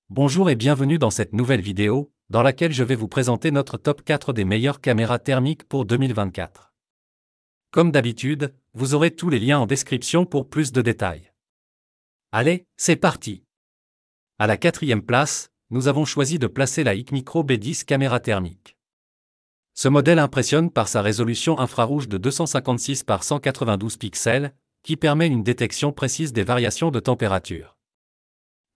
Bonjour et bienvenue dans cette nouvelle vidéo, dans laquelle je vais vous présenter notre top 4 des meilleures caméras thermiques pour 2024. Comme d'habitude, vous aurez tous les liens en description pour plus de détails. Allez, c'est parti! À la quatrième place, nous avons choisi de placer la Hikmicro B10 caméra thermique. Ce modèle impressionne par sa résolution infrarouge de 256 par 192 pixels, qui permet une détection précise des variations de température.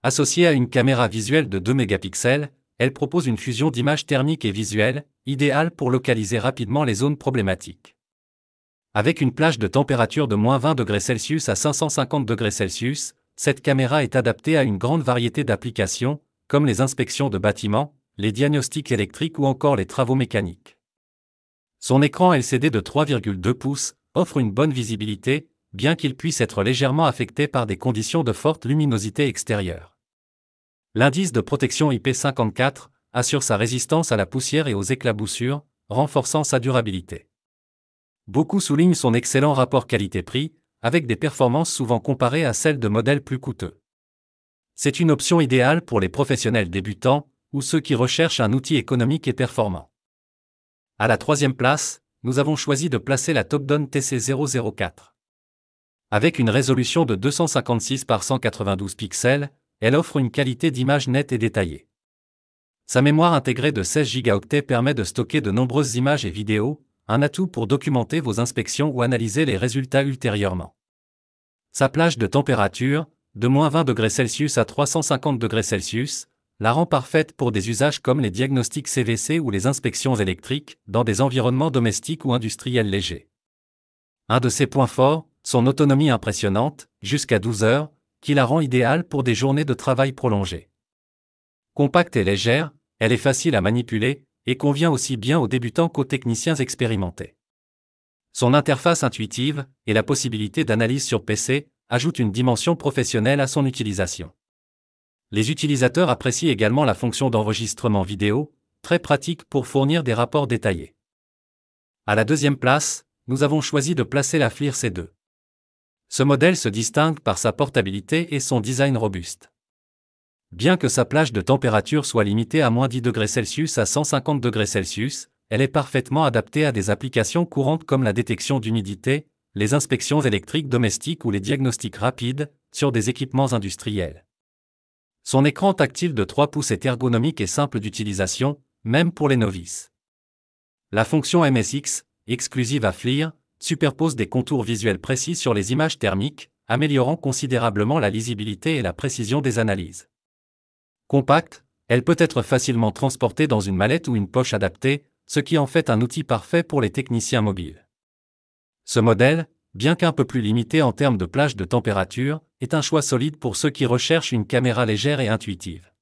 Associée à une caméra visuelle de 2 mégapixels, elle propose une fusion d'images thermiques et visuelles, idéale pour localiser rapidement les zones problématiques. Avec une plage de température de -20°C à 550°C, cette caméra est adaptée à une grande variété d'applications, comme les inspections de bâtiments, les diagnostics électriques ou encore les travaux mécaniques. Son écran LCD de 3,2 pouces offre une bonne visibilité, bien qu'il puisse être légèrement affecté par des conditions de forte luminosité extérieure. L'indice de protection IP54 assure sa résistance à la poussière et aux éclaboussures, renforçant sa durabilité. Beaucoup soulignent son excellent rapport qualité-prix, avec des performances souvent comparées à celles de modèles plus coûteux. C'est une option idéale pour les professionnels débutants ou ceux qui recherchent un outil économique et performant. À la troisième place, nous avons choisi de placer la Topdon TC004. Avec une résolution de 256 par 192 pixels, elle offre une qualité d'image nette et détaillée. Sa mémoire intégrée de 16 Go permet de stocker de nombreuses images et vidéos, un atout pour documenter vos inspections ou analyser les résultats ultérieurement. Sa plage de température, de -20°C à 350°C, la rend parfaite pour des usages comme les diagnostics CVC ou les inspections électriques, dans des environnements domestiques ou industriels légers. Un de ses points forts, son autonomie impressionnante, jusqu'à 12 heures, qui la rend idéale pour des journées de travail prolongées. Compacte et légère, elle est facile à manipuler, et convient aussi bien aux débutants qu'aux techniciens expérimentés. Son interface intuitive, et la possibilité d'analyse sur PC, ajoutent une dimension professionnelle à son utilisation. Les utilisateurs apprécient également la fonction d'enregistrement vidéo, très pratique pour fournir des rapports détaillés. À la deuxième place, nous avons choisi de placer la FLIR C2. Ce modèle se distingue par sa portabilité et son design robuste. Bien que sa plage de température soit limitée à -10°C à 150°C, elle est parfaitement adaptée à des applications courantes comme la détection d'humidité, les inspections électriques domestiques ou les diagnostics rapides sur des équipements industriels. Son écran tactile de 3 pouces est ergonomique et simple d'utilisation, même pour les novices. La fonction MSX, exclusive à FLIR, superpose des contours visuels précis sur les images thermiques, améliorant considérablement la lisibilité et la précision des analyses. Compacte, elle peut être facilement transportée dans une mallette ou une poche adaptée, ce qui en fait un outil parfait pour les techniciens mobiles. Ce modèle, bien qu'un peu plus limité en termes de plage de température, est un choix solide pour ceux qui recherchent une caméra légère et intuitive.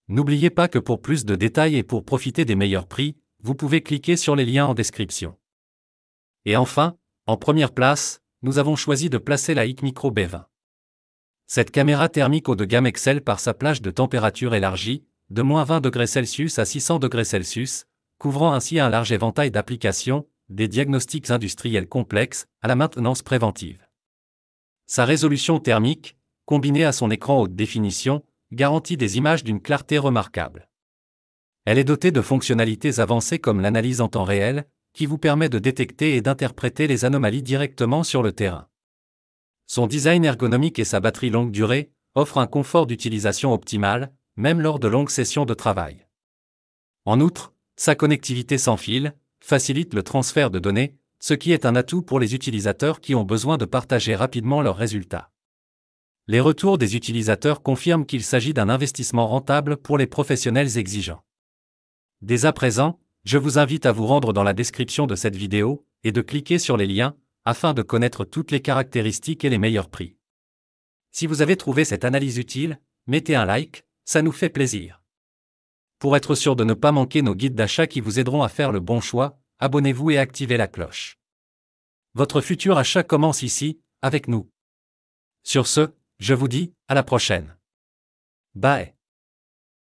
N'oubliez pas que pour plus de détails et pour profiter des meilleurs prix, vous pouvez cliquer sur les liens en description. Et enfin, en première place, nous avons choisi de placer la Hikmicro B20. Cette caméra thermique haut de gamme excelle par sa plage de température élargie, de -20°C à 600°C, couvrant ainsi un large éventail d'applications, des diagnostics industriels complexes, à la maintenance préventive. Sa résolution thermique, combinée à son écran haute définition, garantit des images d'une clarté remarquable. Elle est dotée de fonctionnalités avancées comme l'analyse en temps réel, qui vous permet de détecter et d'interpréter les anomalies directement sur le terrain. Son design ergonomique et sa batterie longue durée offrent un confort d'utilisation optimal, même lors de longues sessions de travail. En outre, sa connectivité sans fil facilite le transfert de données, ce qui est un atout pour les utilisateurs qui ont besoin de partager rapidement leurs résultats. Les retours des utilisateurs confirment qu'il s'agit d'un investissement rentable pour les professionnels exigeants. Dès à présent, je vous invite à vous rendre dans la description de cette vidéo et de cliquer sur les liens, afin de connaître toutes les caractéristiques et les meilleurs prix. Si vous avez trouvé cette analyse utile, mettez un like, ça nous fait plaisir. Pour être sûr de ne pas manquer nos guides d'achat qui vous aideront à faire le bon choix, abonnez-vous et activez la cloche. Votre futur achat commence ici, avec nous. Sur ce, je vous dis, à la prochaine. Bye.